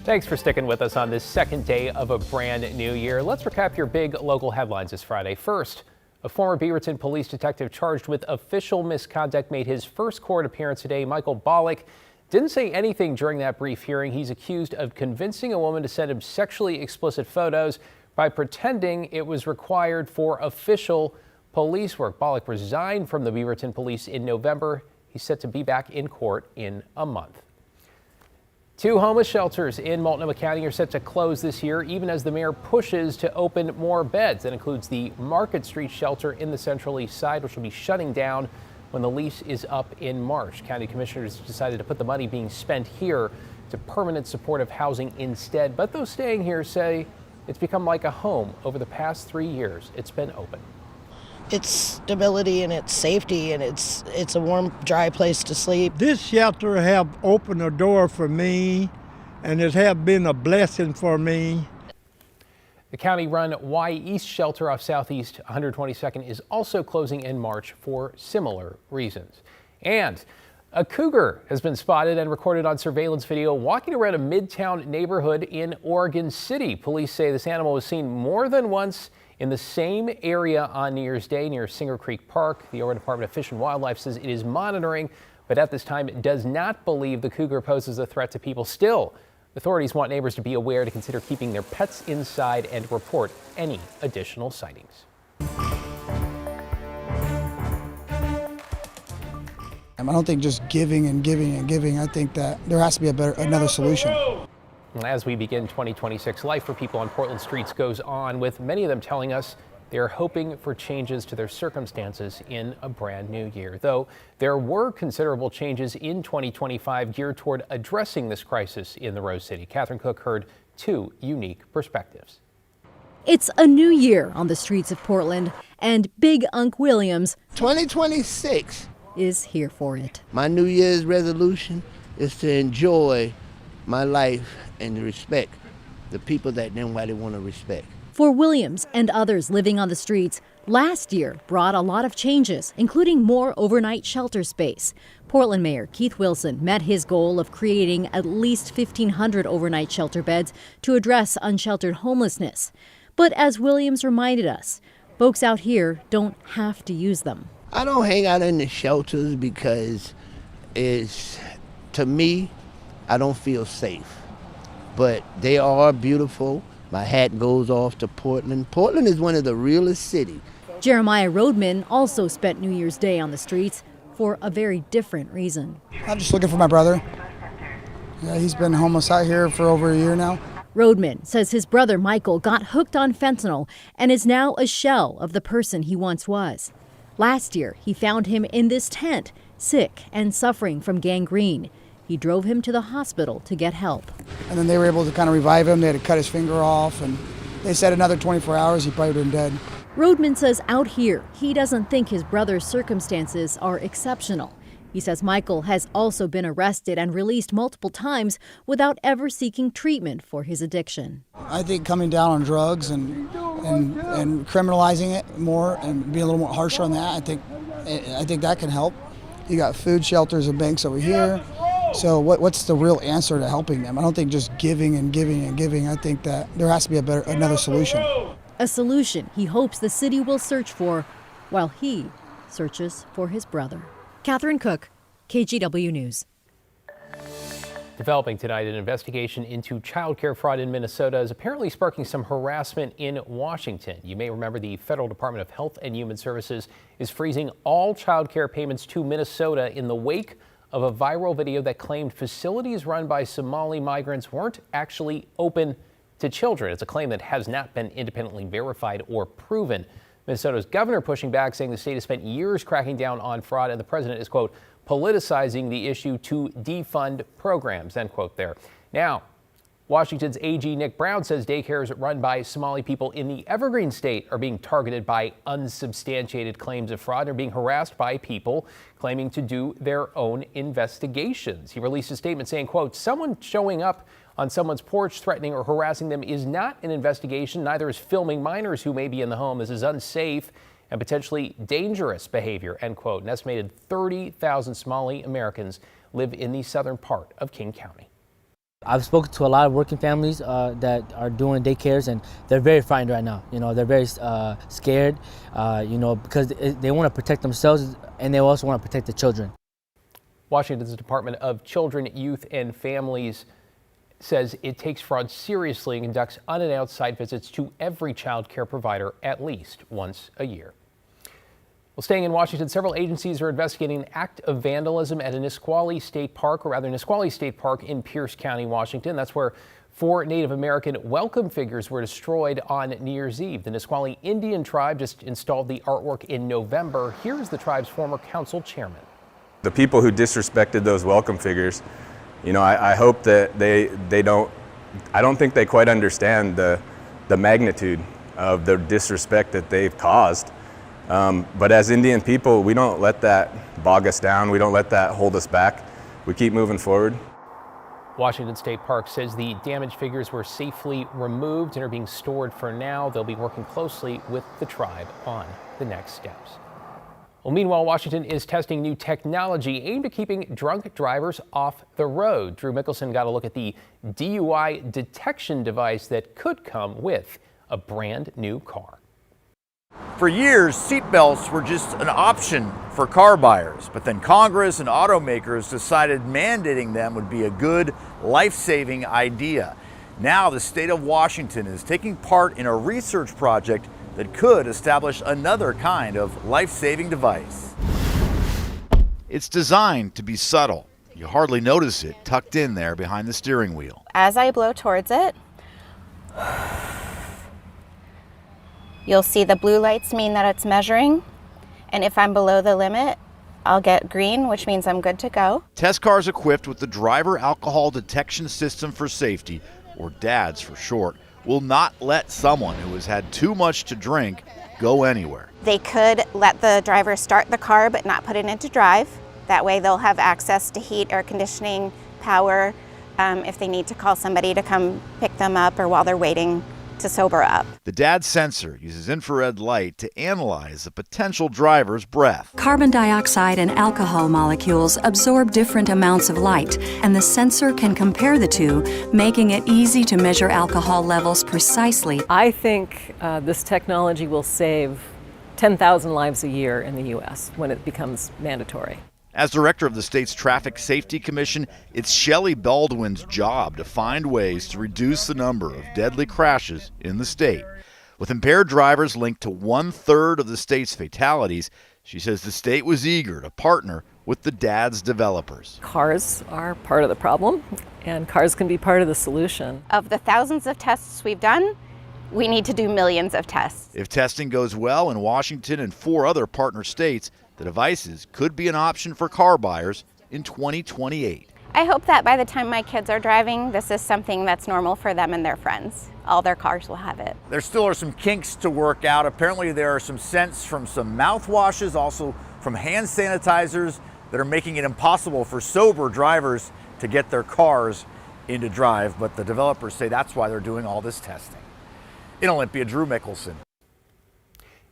Thanks for sticking with us on this second day of a brand new year. Let's recap your big local headlines this Friday. First, a former Beaverton police detective charged with official misconduct made his first court appearance today. Michael Bollock didn't say anything during that brief hearing. He's accused of convincing a woman to send him sexually explicit photos by pretending it was required for official police work. Bollock resigned from the Beaverton police in November. He's set to be back in court in a month. 2 homeless shelters in Multnomah County are set to close this year, even as the mayor pushes to open more beds. That includes the Market Street shelter in the Central East Side, which will be shutting down when the lease is up in March. County commissioners decided to put the money being spent here to permanent supportive housing instead. But those staying here say it's become like a home over the past 3 years it's been open. It's stability and it's safety and it's a warm, dry place to sleep. This shelter have opened a door for me, and it have been a blessing for me. The county-run Y East shelter off Southeast 122nd is also closing in March for similar reasons. And a cougar has been spotted and recorded on surveillance video walking around a Midtown neighborhood in Oregon City. Police say this animal was seen more than once in the same area on New Year's Day near Singer Creek Park. The Oregon Department of Fish and Wildlife says it is monitoring, but at this time it does not believe the cougar poses a threat to people. Still, authorities want neighbors to be aware to consider keeping their pets inside and report any additional sightings. I don't think just giving and giving and giving. I think that there has to be another solution. As we begin 2026, life for people on Portland streets goes on, with many of them telling us they're hoping for changes to their circumstances in a brand new year. Though there were considerable changes in 2025 geared toward addressing this crisis in the Rose City. Catherine Cook heard 2 unique perspectives. It's a new year on the streets of Portland, and Big Unc Williams 2026 is here for it. My New Year's resolution is to enjoy my life and respect the people that nobody want to respect. For Williams and others living on the streets, last year brought a lot of changes, including more overnight shelter space. Portland Mayor Keith Wilson met his goal of creating at least 1,500 overnight shelter beds to address unsheltered homelessness. But as Williams reminded us, folks out here don't have to use them. I don't hang out in the shelters because to me, I don't feel safe. But they are beautiful. My hat goes off to Portland. Portland is one of the realest cities. Jeremiah Roadman also spent New Year's Day on the streets for a very different reason. I'm just looking for my brother. Yeah, he's been homeless out here for over a year now. Roadman says his brother Michael got hooked on fentanyl and is now a shell of the person he once was. Last year, he found him in this tent, sick and suffering from gangrene. He drove him to the hospital to get help. And then they were able to kind of revive him. They had to cut his finger off, and they said another 24 hours he probably would have been dead. Roadman says out here, he doesn't think his brother's circumstances are exceptional. He says Michael has also been arrested and released multiple times without ever seeking treatment for his addiction. I think coming down on drugs and criminalizing it more and being a little more harsher on that, I think that can help. You got food, shelters, and banks over here. So what's the real answer to helping them? I don't think just giving and giving and giving. I think that there has to be another solution. A solution he hopes the city will search for while he searches for his brother. Catherine Cook, KGW News. Developing tonight, an investigation into child care fraud in Minnesota is apparently sparking some harassment in Washington. You may remember the Federal Department of Health and Human Services is freezing all child care payments to Minnesota in the wake of a viral video that claimed facilities run by Somali migrants weren't actually open to children. It's a claim that has not been independently verified or proven. Minnesota's governor pushing back, saying the state has spent years cracking down on fraud, and the president is, quote, politicizing the issue to defund programs, end quote there. Now, Washington's AG Nick Brown says daycares run by Somali people in the Evergreen State are being targeted by unsubstantiated claims of fraud and are being harassed by people claiming to do their own investigations. He released a statement saying, quote, someone showing up on someone's porch threatening or harassing them is not an investigation. Neither is filming minors who may be in the home. This is unsafe and potentially dangerous behavior, end quote. An estimated 30,000 Somali Americans live in the southern part of King County. I've spoken to a lot of working families that are doing daycares, and they're very frightened right now. You know, they're very scared, you know, because they want to protect themselves and they also want to protect the children. Washington's Department of Children, Youth and Families says it takes fraud seriously and conducts unannounced site visits to every child care provider at least once a year. Well, staying in Washington, several agencies are investigating an act of vandalism at a Nisqually State Park, or rather Nisqually State Park in Pierce County, Washington. That's where 4 Native American welcome figures were destroyed on New Year's Eve. The Nisqually Indian tribe just installed the artwork in November. Here's the tribe's former council chairman. The people who disrespected those welcome figures, you know, I hope that I don't think they quite understand the magnitude of the disrespect that they've caused. But as Indian people, we don't let that bog us down. We don't let that hold us back. We keep moving forward. Washington State Park says the damaged figures were safely removed and are being stored for now. They'll be working closely with the tribe on the next steps. Well, meanwhile, Washington is testing new technology aimed at keeping drunk drivers off the road. Drew Mickelson got a look at the DUI detection device that could come with a brand new car. For years, seatbelts were just an option for car buyers, but then Congress and automakers decided mandating them would be a good, life-saving idea. Now the state of Washington is taking part in a research project that could establish another kind of life-saving device. It's designed to be subtle. You hardly notice it tucked in there behind the steering wheel. As I blow towards it, you'll see the blue lights mean that it's measuring, and if I'm below the limit, I'll get green, which means I'm good to go. Test cars equipped with the Driver Alcohol Detection System for Safety, or DADS for short, will not let someone who has had too much to drink go anywhere. They could let the driver start the car but not put it into drive. That way they'll have access to heat, air conditioning, power, if they need to call somebody to come pick them up or while they're waiting to sober up. The DAD sensor uses infrared light to analyze the potential driver's breath. Carbon dioxide and alcohol molecules absorb different amounts of light, and the sensor can compare the two, making it easy to measure alcohol levels precisely. I think this technology will save 10,000 lives a year in the U.S. when it becomes mandatory. As director of the state's Traffic Safety Commission, it's Shelley Baldwin's job to find ways to reduce the number of deadly crashes in the state. With impaired drivers linked to 1/3 of the state's fatalities, she says the state was eager to partner with the DADS developers. Cars are part of the problem, and cars can be part of the solution. Of the thousands of tests we've done, we need to do millions of tests. If testing goes well in Washington and 4 other partner states, the devices could be an option for car buyers in 2028. I hope that by the time my kids are driving, this is something that's normal for them and their friends. All their cars will have it. There still are some kinks to work out. Apparently there are some scents from some mouthwashes, also from hand sanitizers, that are making it impossible for sober drivers to get their cars into drive. But the developers say that's why they're doing all this testing. In Olympia, Drew Mickelson.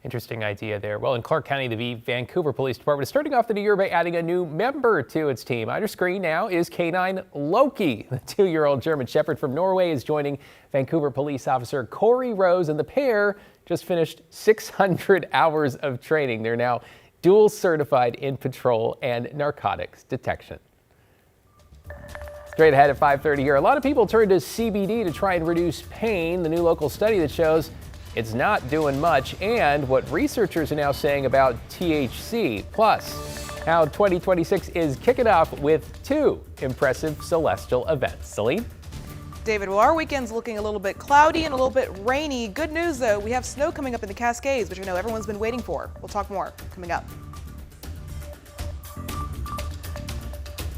Interesting idea there. Well, in Clark County, the Vancouver Police Department is starting off the new year by adding a new member to its team. On your screen now is Canine Loki. The 2-year-old German Shepherd from Norway is joining Vancouver Police Officer Corey Rose, and the pair just finished 600 hours of training. They're now dual certified in patrol and narcotics detection. Straight ahead at 5:30 here, a lot of people turn to CBD to try and reduce pain. The new local study that shows it's not doing much, and what researchers are now saying about THC. Plus, how 2026 is kicking off with 2 impressive celestial events. Celine? David, well, our weekend's looking a little bit cloudy and a little bit rainy. Good news, though, we have snow coming up in the Cascades, which I know everyone's been waiting for. We'll talk more coming up.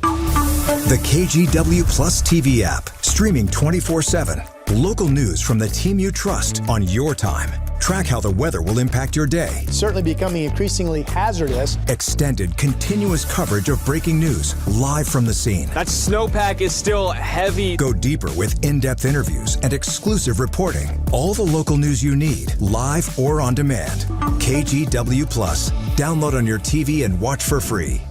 The KGW Plus TV app, streaming 24/7. Local news from the team you trust on your time. Track how the weather will impact your day. It's certainly becoming increasingly hazardous. Extended, continuous coverage of breaking news, live from the scene. That snowpack is still heavy. Go deeper with in-depth interviews and exclusive reporting. All the local news you need, live or on demand. KGW Plus. Download on your TV and watch for free.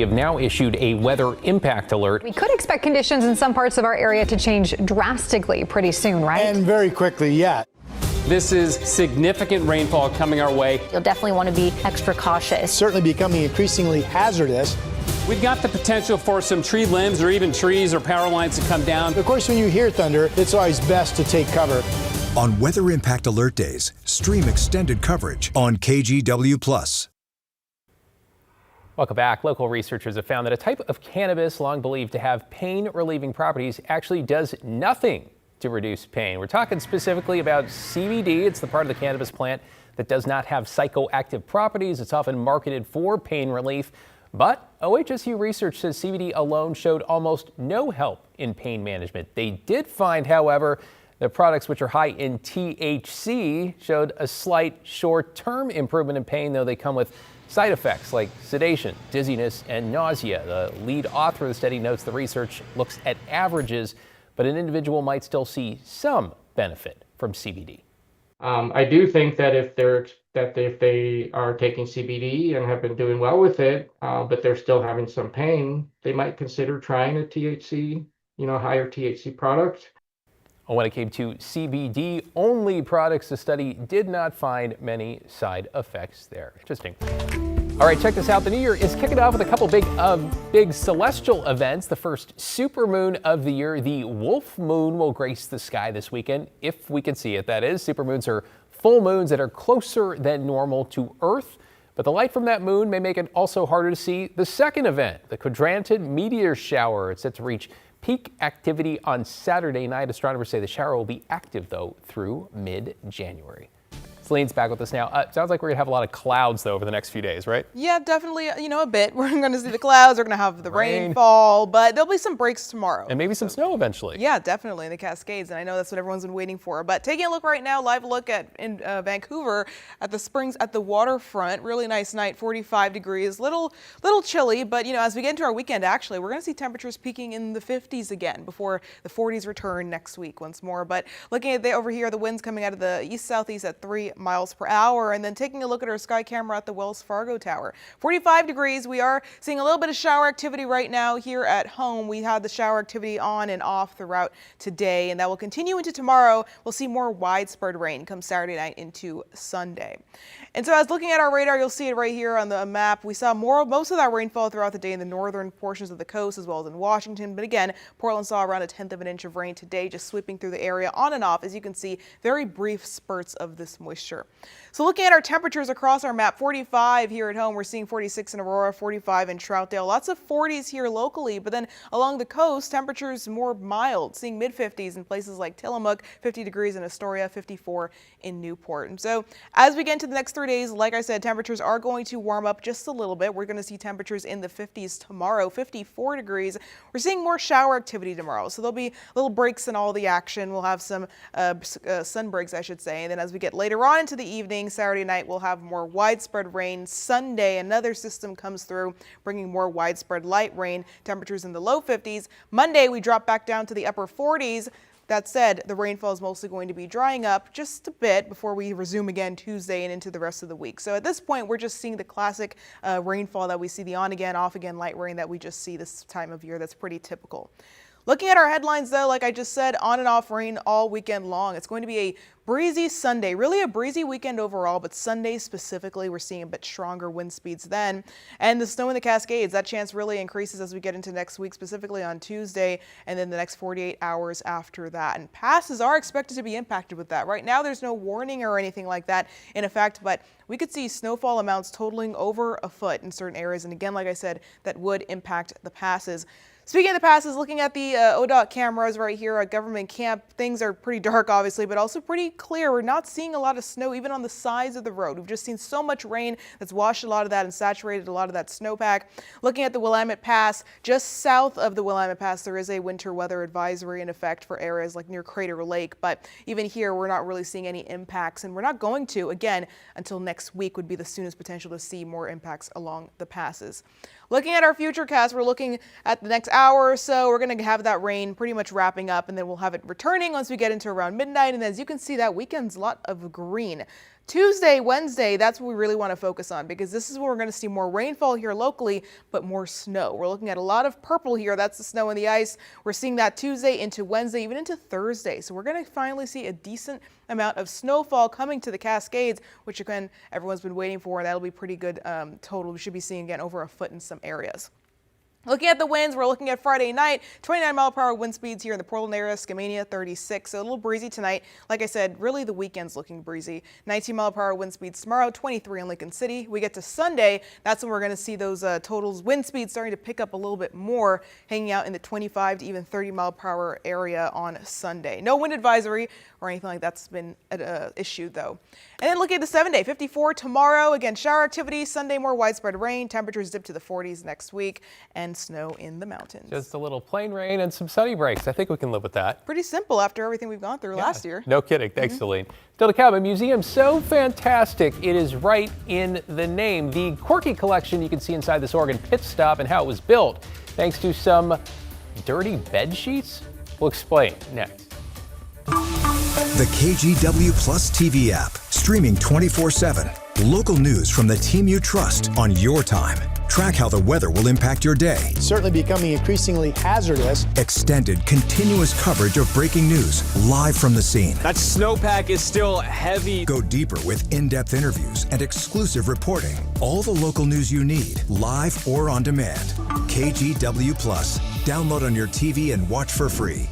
have now issued a weather impact alert. We could expect conditions in some parts of our area to change drastically pretty soon, right? And very quickly, yeah. This is significant rainfall coming our way. You'll definitely want to be extra cautious. Certainly becoming increasingly hazardous. We've got the potential for some tree limbs or even trees or power lines to come down. Of course, when you hear thunder, it's always best to take cover. On Weather Impact Alert Days, stream extended coverage on KGW+. Welcome back. Local researchers have found that a type of cannabis long believed to have pain-relieving properties actually does nothing to reduce pain. We're talking specifically about CBD. It's the part of the cannabis plant that does not have psychoactive properties. It's often marketed for pain relief. But OHSU research says CBD alone showed almost no help in pain management. They did find, however, that products which are high in THC showed a slight short-term improvement in pain, though they come with side effects like sedation, dizziness, and nausea. The lead author of the study notes the research looks at averages, but an individual might still see some benefit from CBD. I do think that if they are taking CBD and have been doing well with it, but they're still having some pain, they might consider trying a THC, higher THC product. When it came to CBD-only products, the study did not find many side effects there. Interesting. All right, check this out. The new year is kicking off with a couple big celestial events. The first supermoon of the year, the Wolf Moon, will grace the sky this weekend, if we can see it, that is. Supermoons are full moons that are closer than normal to Earth, but the light from that moon may make it also harder to see the second event, the quadranted meteor shower. It's set to reach peak activity on Saturday night. Astronomers say the shower will be active, though, through mid-January. Celine's back with us now. Sounds like we're going to have a lot of clouds, though, over the next few days, right? Yeah, definitely, a bit. We're going to see the clouds, we're going to have the rainfall, but there'll be some breaks tomorrow. And maybe some snow eventually. Yeah, definitely in the Cascades, and I know that's what everyone's been waiting for. But taking a look right now, live look in Vancouver at the springs at the waterfront. Really nice night, 45 degrees, little chilly, but as we get into our weekend, actually, we're going to see temperatures peaking in the 50s again before the 40s return next week once more. But looking at over here, the winds coming out of the east-southeast at 3 miles per hour, and then taking a look at our sky camera at the Wells Fargo Tower. 45 degrees. We are seeing a little bit of shower activity right now here at home. We had the shower activity on and off throughout today, and that will continue into tomorrow. We'll see more widespread rain come Saturday night into Sunday. And so as looking at our radar, you'll see it right here on the map. We saw most of that rainfall throughout the day in the northern portions of the coast as well as in Washington. But again, Portland saw around 1/10 of an inch of rain today, just sweeping through the area on and off. As you can see, very brief spurts of this moisture. So looking at our temperatures across our map, 45 here at home. We're seeing 46 in Aurora, 45 in Troutdale. Lots of 40s here locally, but then along the coast, temperatures more mild, seeing mid-50s in places like Tillamook, 50 degrees in Astoria, 54 in Newport. And so as we get into the next 3 days, like I said, temperatures are going to warm up just a little bit. We're going to see temperatures in the 50s tomorrow, 54 degrees. We're seeing more shower activity tomorrow, so there'll be little breaks in all the action. We'll have some sun breaks, I should say. And then as we get later on into the evening, Saturday night, we'll have more widespread rain. Sunday, another system comes through, bringing more widespread light rain, temperatures in the low 50s. Monday, we drop back down to the upper 40s. That said, the rainfall is mostly going to be drying up just a bit before we resume again Tuesday and into the rest of the week. So at this point, we're just seeing the classic rainfall that we see, the on again, off again light rain that we just see this time of year. That's pretty typical. Looking at our headlines, though, like I just said, on and off rain all weekend long. It's going to be a breezy Sunday, really a breezy weekend overall, but Sunday specifically, we're seeing a bit stronger wind speeds then. And the snow in the Cascades, that chance really increases as we get into next week, specifically on Tuesday, and then the next 48 hours after that. And passes are expected to be impacted with that. Right now, there's no warning or anything like that in effect, but we could see snowfall amounts totaling over a foot in certain areas. And again, like I said, that would impact the passes. Speaking of the passes, looking at the ODOT cameras right here at Government Camp, things are pretty dark, obviously, but also pretty clear. We're not seeing a lot of snow, even on the sides of the road. We've just seen so much rain that's washed a lot of that and saturated a lot of that snowpack. Looking at the Willamette Pass, just south of the Willamette Pass, there is a winter weather advisory in effect for areas like near Crater Lake, but even here, we're not really seeing any impacts, and we're not going to, again, until next week would be the soonest potential to see more impacts along the passes. Looking at our future cast, we're looking at the next hour or so. We're going to have that rain pretty much wrapping up, and then we'll have it returning once we get into around midnight. And as you can see, that weekend's a lot of green. Tuesday, Wednesday, that's what we really want to focus on because this is when we're going to see more rainfall here locally, but more snow. We're looking at a lot of purple here. That's the snow and the ice. We're seeing that Tuesday into Wednesday, even into Thursday. So we're going to finally see a decent amount of snowfall coming to the Cascades, which again, everyone's been waiting for. And that'll be pretty good total. We should be seeing again over a foot in some areas. Looking at the winds, we're looking at Friday night, 29-mile-per-hour wind speeds here in the Portland area, Skamania 36, so a little breezy tonight. Like I said, really the weekend's looking breezy. 19-mile-per-hour wind speeds tomorrow, 23 in Lincoln City. We get to Sunday, that's when we're going to see those totals, wind speeds starting to pick up a little bit more, hanging out in the 25 to even 30-mile-per-hour area on Sunday. No wind advisory or anything like that's been issued, though. And then looking at the 7-day, 54 tomorrow. Again, shower activity. Sunday, more widespread rain. Temperatures dip to the 40s next week. And snow in the mountains. Just a little plain rain and some sunny breaks. I think we can live with that. Pretty simple after everything we've gone through last year. No kidding. Thanks, Celine. Still to come, a museum so fantastic it is right in the name. The quirky collection you can see inside this Oregon pit stop and how it was built. Thanks to some dirty bed sheets? We'll explain next. The KGW Plus TV app, streaming 24/7. Local news from the team you trust on your time. Track how the weather will impact your day. It's certainly becoming increasingly hazardous. Extended, continuous coverage of breaking news live from the scene. That snowpack is still heavy. Go deeper with in-depth interviews and exclusive reporting. All the local news you need, live or on demand. KGW Plus. Download on your TV and watch for free.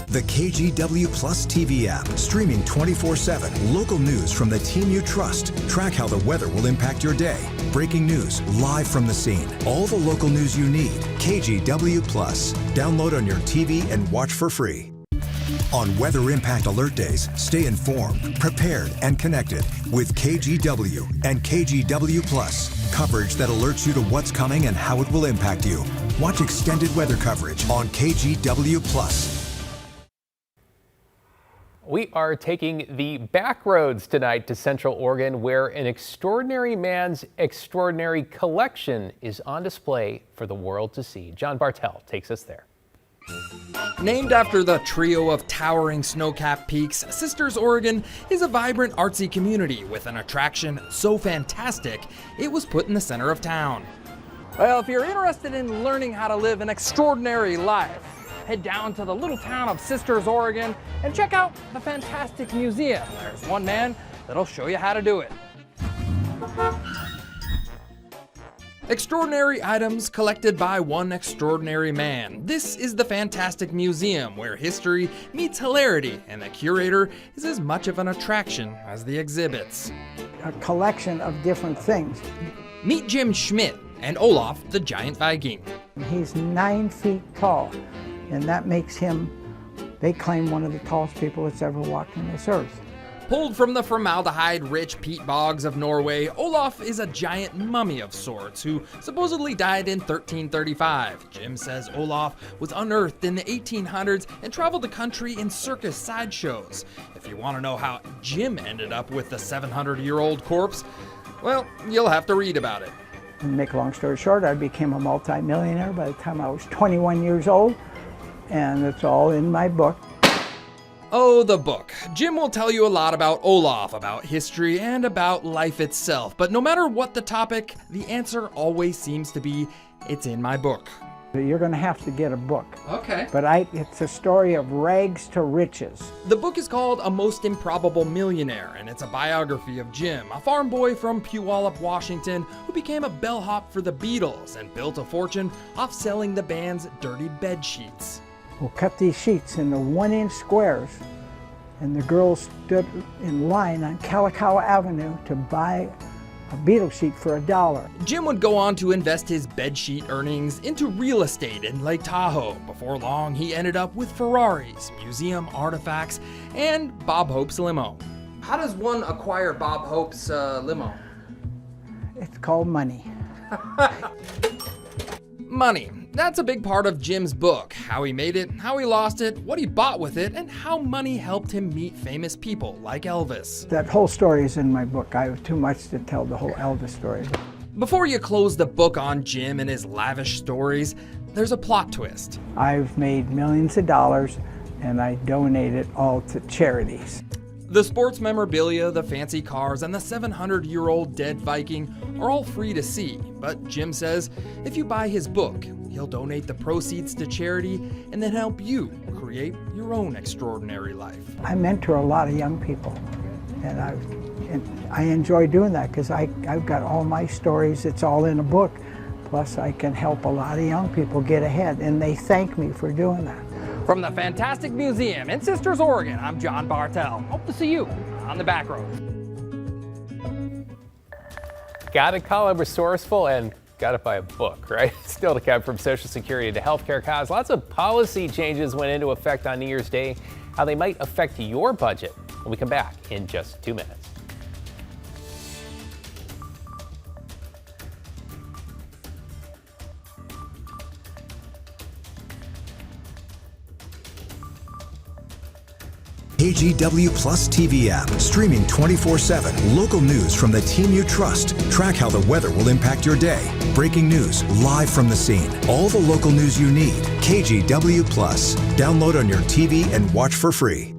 The KGW Plus TV app, streaming 24/7. Local news from the team you trust. Track how the weather will impact your day. Breaking news live from the scene. All the local news you need. KGW Plus. Download on your TV and watch for free. On Weather Impact Alert Days, stay informed, prepared, and connected with KGW and KGW Plus. Coverage that alerts you to what's coming and how it will impact you. Watch extended weather coverage on KGW Plus. We are taking the back roads tonight to Central Oregon, where an extraordinary man's extraordinary collection is on display for the world to see. John Bartel takes us there. Named after the trio of towering snow-capped peaks, Sisters, Oregon is a vibrant artsy community with an attraction so fantastic it was put in the center of town. Well, if you're interested in learning how to live an extraordinary life, head down to the little town of Sisters, Oregon, and check out the fantastic museum. There's one man that'll show you how to do it. Extraordinary items collected by one extraordinary man. This is the Fantastic Museum, where history meets hilarity, and the curator is as much of an attraction as the exhibits. A collection of different things. Meet Jim Schmidt and Olaf the Giant Viking. He's 9 feet tall, and that makes him, they claim, one of the tallest people that's ever walked on this earth. Pulled from the formaldehyde-rich peat bogs of Norway, Olaf is a giant mummy of sorts who supposedly died in 1335. Jim says Olaf was unearthed in the 1800s and traveled the country in circus sideshows. If you want to know how Jim ended up with the 700-year-old corpse, well, you'll have to read about it. To make a long story short, I became a multi-millionaire by the time I was 21 years old, and it's all in my book. Oh, the book. Jim will tell you a lot about Olaf, about history, and about life itself. But no matter what the topic, the answer always seems to be, it's in my book. You're going to have to get a book. Okay. But it's a story of rags to riches. The book is called A Most Improbable Millionaire, and it's a biography of Jim, a farm boy from Puyallup, Washington, who became a bellhop for the Beatles and built a fortune off selling the band's dirty bed sheets. We'll cut these sheets into 1-inch squares, and the girls stood in line on Kalakaua Avenue to buy a Beatle sheet for $1. Jim would go on to invest his bedsheet earnings into real estate in Lake Tahoe. Before long, he ended up with Ferraris, museum artifacts, and Bob Hope's limo. How does one acquire Bob Hope's limo? It's called money. Money. That's a big part of Jim's book. How he made it, how he lost it, what he bought with it, and how money helped him meet famous people like Elvis. That whole story is in my book. I have too much to tell the whole Elvis story. Before you close the book on Jim and his lavish stories, there's a plot twist. I've made millions of dollars, and I donate it all to charities. The sports memorabilia, the fancy cars, and the 700-year-old dead Viking are all free to see. But Jim says if you buy his book, he'll donate the proceeds to charity and then help you create your own extraordinary life. I mentor a lot of young people, and I enjoy doing that because I've got all my stories. It's all in a book. Plus, I can help a lot of young people get ahead, and they thank me for doing that. From the Fantastic Museum in Sisters, Oregon, I'm John Bartel. Hope to see you on the back road. Gotta call it resourceful and gotta buy a book, right? Still to come, from Social Security to healthcare costs, lots of policy changes went into effect on New Year's Day, how they might affect your budget when we come back in just 2 minutes. KGW Plus TV app, streaming 24/7. Local news from the team you trust. Track how the weather will impact your day. Breaking news live from the scene. All the local news you need. KGW Plus. Download on your TV and watch for free.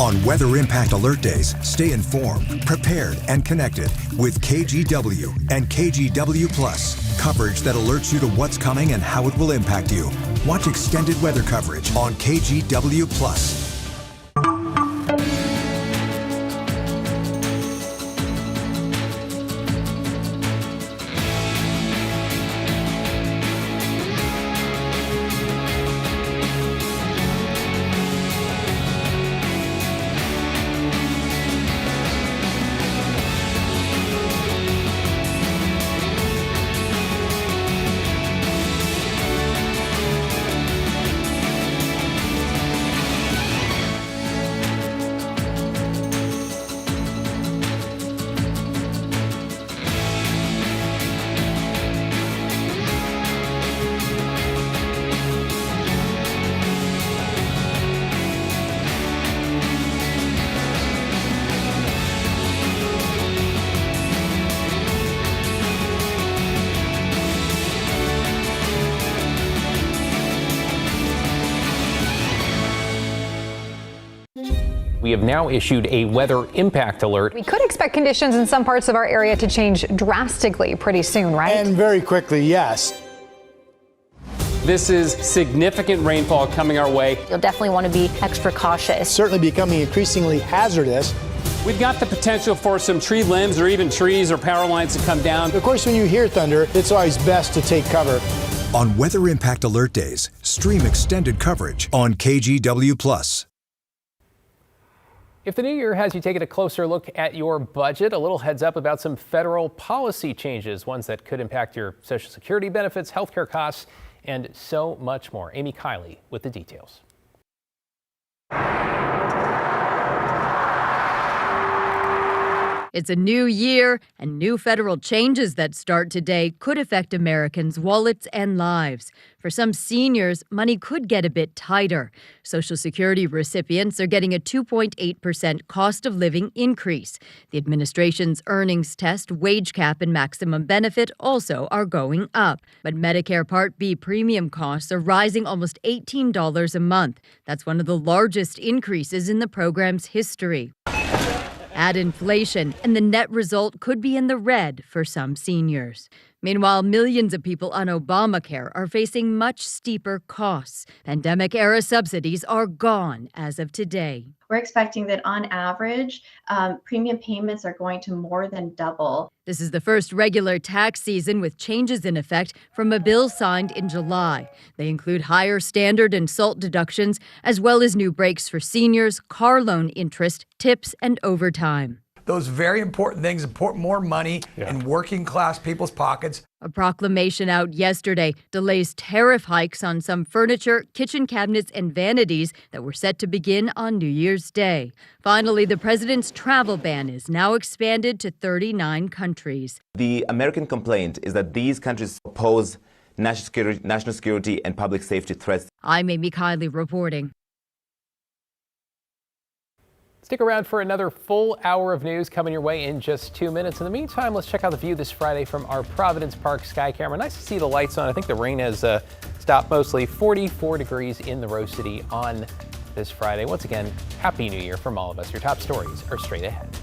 On Weather Impact Alert Days, stay informed, prepared, and connected with KGW and KGW Plus. Coverage that alerts you to what's coming and how it will impact you. Watch extended weather coverage on KGW Plus. We have now issued a weather impact alert. We could expect conditions in some parts of our area to change drastically pretty soon, right? And very quickly, yes. This is significant rainfall coming our way. You'll definitely want to be extra cautious. Certainly becoming increasingly hazardous. We've got the potential for some tree limbs or even trees or power lines to come down. Of course, when you hear thunder, it's always best to take cover. On Weather Impact Alert Days, stream extended coverage on KGW Plus. If the new year has you taking a closer look at your budget, a little heads up about some federal policy changes, ones that could impact your Social Security benefits, healthcare costs, and so much more. Amy Kiley with the details. It's a new year, and new federal changes that start today could affect Americans' wallets and lives. For some seniors, money could get a bit tighter. Social Security recipients are getting a 2.8% cost of living increase. The administration's earnings test, wage cap, and maximum benefit also are going up. But Medicare Part B premium costs are rising almost $18 a month. That's one of the largest increases in the program's history. Add inflation, and the net result could be in the red for some seniors. Meanwhile, millions of people on Obamacare are facing much steeper costs. Pandemic-era subsidies are gone as of today. We're expecting that on average, premium payments are going to more than double. This is the first regular tax season with changes in effect from a bill signed in July. They include higher standard and SALT deductions, as well as new breaks for seniors, car loan interest, tips, and overtime. Those very important things, put more money in working class people's pockets. A proclamation out yesterday delays tariff hikes on some furniture, kitchen cabinets, and vanities that were set to begin on New Year's Day. Finally, the president's travel ban is now expanded to 39 countries. The American complaint is that these countries pose national security and public safety threats. I'm Amy Kiley reporting. Stick around for another full hour of news coming your way in just 2 minutes. In the meantime, let's check out the view this Friday from our Providence Park sky camera. Nice to see the lights on. I think the rain has stopped mostly. 44 degrees in the Rose City on this Friday. Once again, Happy New Year from all of us. Your top stories are straight ahead.